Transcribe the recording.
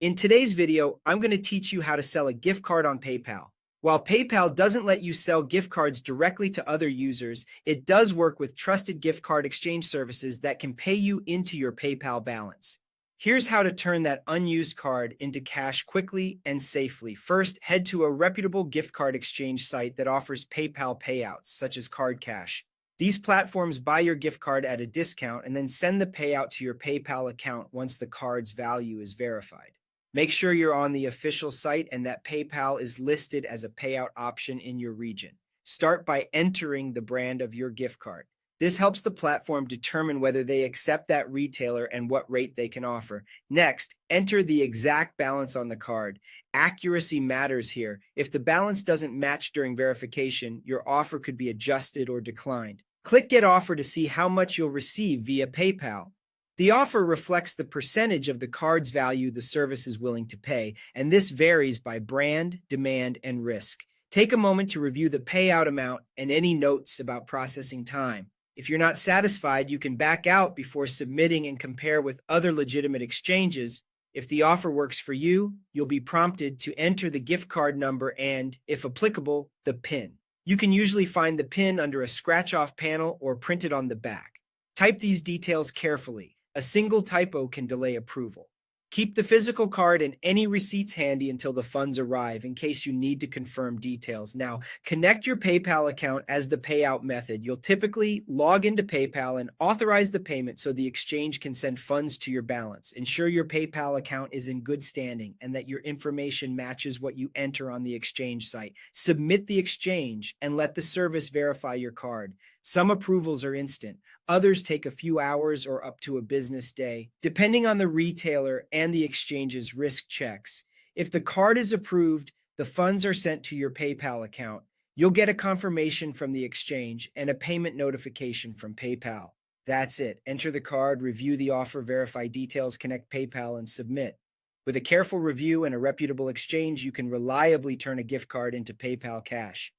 In today's video, I'm going to teach you how to sell a gift card on PayPal. While PayPal doesn't let you sell gift cards directly to other users, it does work with trusted gift card exchange services that can pay you into your PayPal balance. Here's how to turn that unused card into cash quickly and safely. First, head to a reputable gift card exchange site that offers PayPal payouts, such as Card Cash. These platforms buy your gift card at a discount and then send the payout to your PayPal account once the card's value is verified. Make sure you're on the official site and that PayPal is listed as a payout option in your region. Start by entering the brand of your gift card. This helps the platform determine whether they accept that retailer and what rate they can offer. Next, enter the exact balance on the card. Accuracy matters here. If the balance doesn't match during verification, your offer could be adjusted or declined. Click Get Offer to see how much you'll receive via PayPal. The offer reflects the percentage of the card's value the service is willing to pay, and this varies by brand, demand, and risk. Take a moment to review the payout amount and any notes about processing time. If you're not satisfied, you can back out before submitting and compare with other legitimate exchanges. If the offer works for you, you'll be prompted to enter the gift card number and, if applicable, the PIN. You can usually find the PIN under a scratch-off panel or printed on the back. Type these details carefully. A single typo can delay approval. Keep the physical card and any receipts handy until the funds arrive in case you need to confirm details. Now, connect your PayPal account as the payout method. You'll typically log into PayPal and authorize the payment so the exchange can send funds to your balance. Ensure your PayPal account is in good standing and that your information matches what you enter on the exchange site. Submit the exchange and let the service verify your card. Some approvals are instant. Others take a few hours or up to a business day, depending on the retailer and the exchange's risk checks. If the card is approved, the funds are sent to your PayPal account. You'll get a confirmation from the exchange and a payment notification from PayPal. That's it. Enter the card, review the offer, verify details, connect PayPal, and submit. With a careful review and a reputable exchange, you can reliably turn a gift card into PayPal cash.